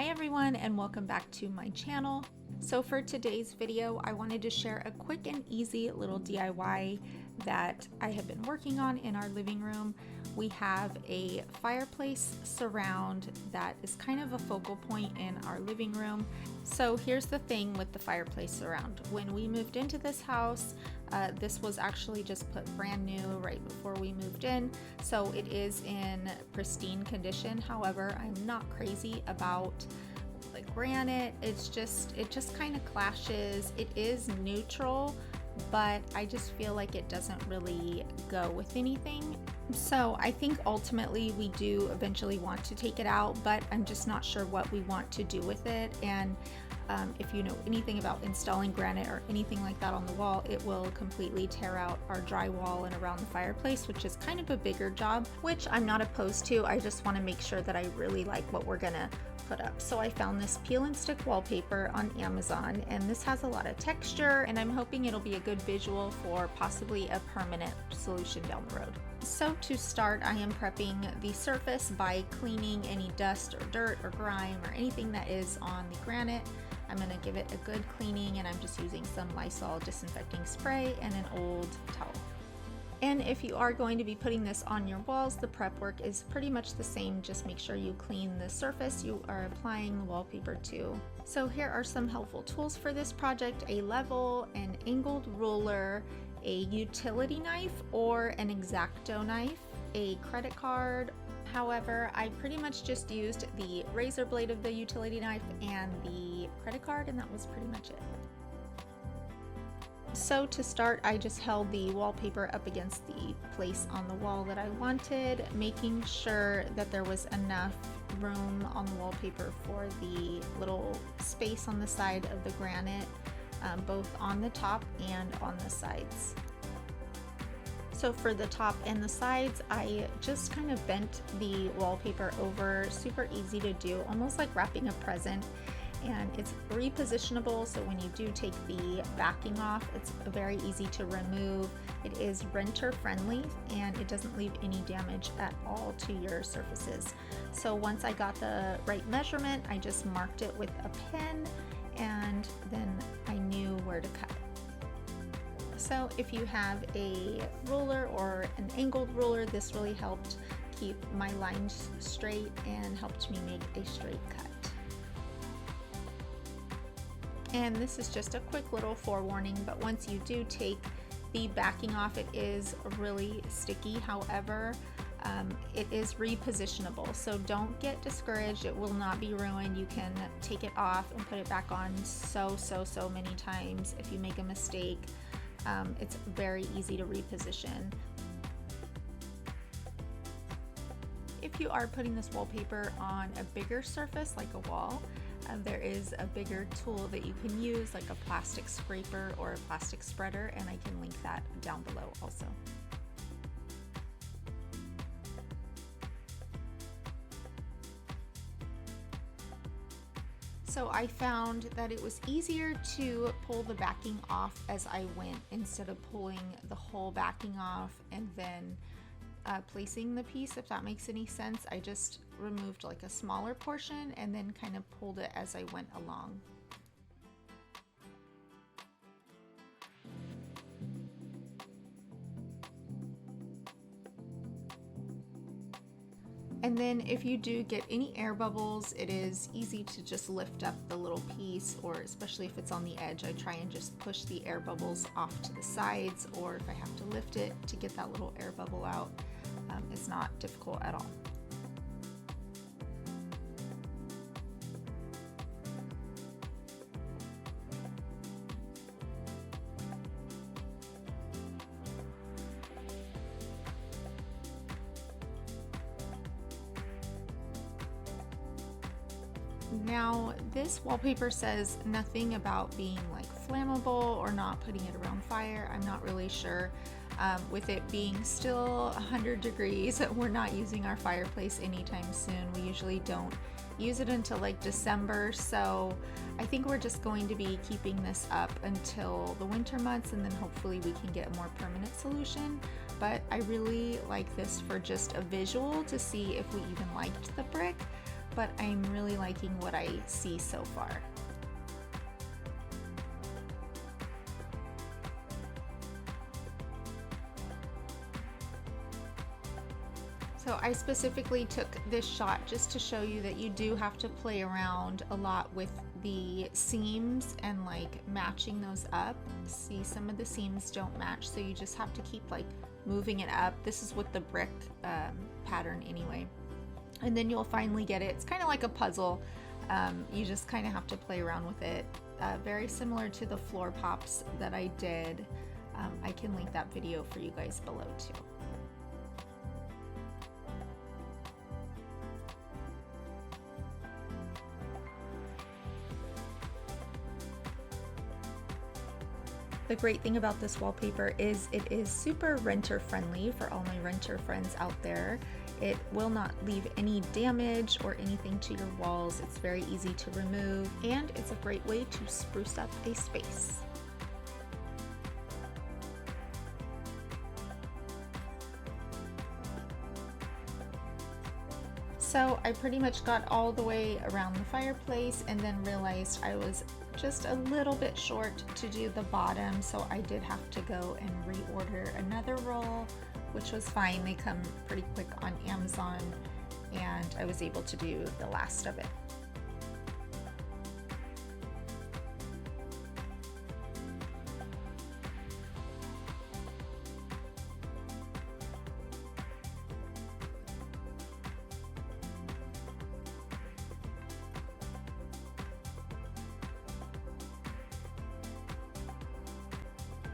Hi everyone and welcome back to my channel. So for today's video, I wanted to share a quick and easy little DIY that I have been working on in our living room. We have a fireplace surround that is kind of a focal point in our living room. So here's the thing with the fireplace surround. When we moved into this house, this was actually just put brand new right before we moved in, so it is in pristine condition. However, I'm not crazy about the granite. It just kind of clashes. It is neutral, but I just feel like it doesn't really go with anything. So I think ultimately we do eventually want to take it out, but I'm just not sure what we want to do with it. And if you know anything about installing granite or anything like that on the wall, it will completely tear out our drywall and around the fireplace, which is kind of a bigger job, which I'm not opposed to. I just want to make sure that I really like what we're gonna put up. So I found this peel and stick wallpaper on Amazon, and this has a lot of texture, and I'm hoping it'll be a good visual for possibly a permanent solution down the road. So to start, I am prepping the surface by cleaning any dust or dirt or grime or anything that is on the granite. I'm going to give it a good cleaning, and I'm just using some Lysol disinfecting spray and an old towel. And if you are going to be putting this on your walls, the prep work is pretty much the same. Just make sure you clean the surface you are applying the wallpaper to. So here are some helpful tools for this project: a level, an angled ruler, a utility knife or an X-Acto knife, a credit card. However, I pretty much just used the razor blade of the utility knife and the credit card, and that was pretty much it. So to start, I just held the wallpaper up against the place on the wall that I wanted, making sure that there was enough room on the wallpaper for the little space on the side of the granite, both on the top and on the sides. So for the top and the sides, I just kind of bent the wallpaper over. Super easy to do, almost like wrapping a present. And it's repositionable, so when you do take the backing off, it's very easy to remove. It is renter friendly, and it doesn't leave any damage at all to your surfaces. So once I got the right measurement, I just marked it with a pen, and then I knew where to cut. So if you have a ruler or an angled ruler, this really helped keep my lines straight and helped me make a straight cut. And this is just a quick little forewarning, but once you do take the backing off, it is really sticky. However, it is repositionable, so don't get discouraged. It will not be ruined. You can take it off and put it back on so many times. If you make a mistake, it's very easy to reposition. If you are putting this wallpaper on a bigger surface like a wall, there is a bigger tool that you can use, like a plastic scraper or a plastic spreader, and I can link that down below also. So I found that it was easier to pull the backing off as I went, instead of pulling the whole backing off and then placing the piece, if that makes any sense. I just removed like a smaller portion and then kind of pulled it as I went along. And then if you do get any air bubbles, it is easy to just lift up the little piece, or especially if it's on the edge, I try and just push the air bubbles off to the sides, or if I have to lift it to get that little air bubble out, it's not difficult at all. Now, this wallpaper says nothing about being like flammable or not putting it around fire. I'm not really sure. With it being still 100 degrees, we're not using our fireplace anytime soon. We usually don't use it until like December, so I think we're just going to be keeping this up until the winter months, and then hopefully we can get a more permanent solution. But I really like this for just a visual to see if we even liked the brick. but I'm really liking what I see so far. So I specifically took this shot just to show you that you do have to play around a lot with the seams and like matching those up. See, some of the seams don't match, so you just have to keep like moving it up. This is with the brick pattern anyway. And then you'll finally get it. It's kind of like a puzzle. You just kind of have to play around with it. Very similar to the floor pops that I did. I can link that video for you guys below too. The great thing about this wallpaper is it is super renter friendly for all my renter friends out there. It will not leave any damage or anything to your walls. It's very easy to remove, and it's a great way to spruce up a space. So I pretty much got all the way around the fireplace and then realized I was just a little bit short to do the bottom, so I did have to go and reorder another roll, which was fine. They come pretty quick on Amazon, and I was able to do the last of it.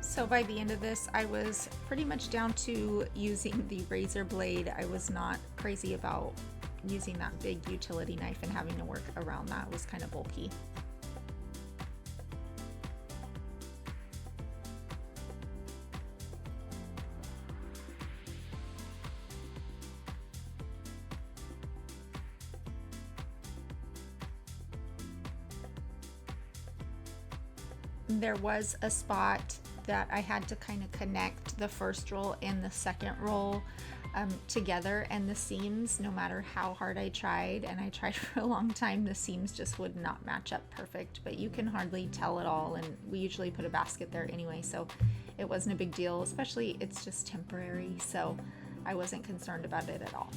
So by the end of this, I was pretty much down to using the razor blade. I was not crazy about using that big utility knife and having to work around that. It was kind of bulky. There was a spot that I had to kind of connect the first roll and the second roll together, and the seams, no matter how hard I tried, and I tried for a long time, the seams just would not match up perfect, but you can hardly tell at all, and we usually put a basket there anyway, so it wasn't a big deal, especially it's just temporary, so I wasn't concerned about it at all.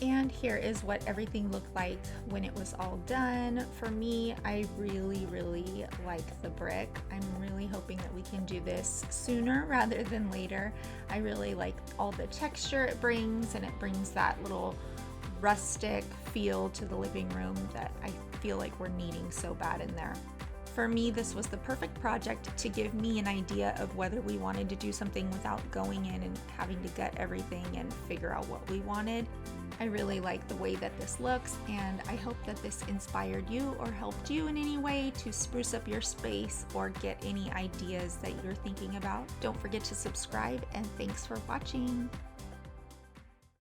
And here is what everything looked like when it was all done. For me, I really like the brick. I'm really hoping that we can do this sooner rather than later. I really like all the texture it brings, and it brings that little rustic feel to the living room that I feel like we're needing so bad in there. For me, this was the perfect project to give me an idea of whether we wanted to do something without going in and having to gut everything and figure out what we wanted. I really like the way that this looks, and I hope that this inspired you or helped you in any way to spruce up your space or get any ideas that you're thinking about. Don't forget to subscribe, and thanks for watching.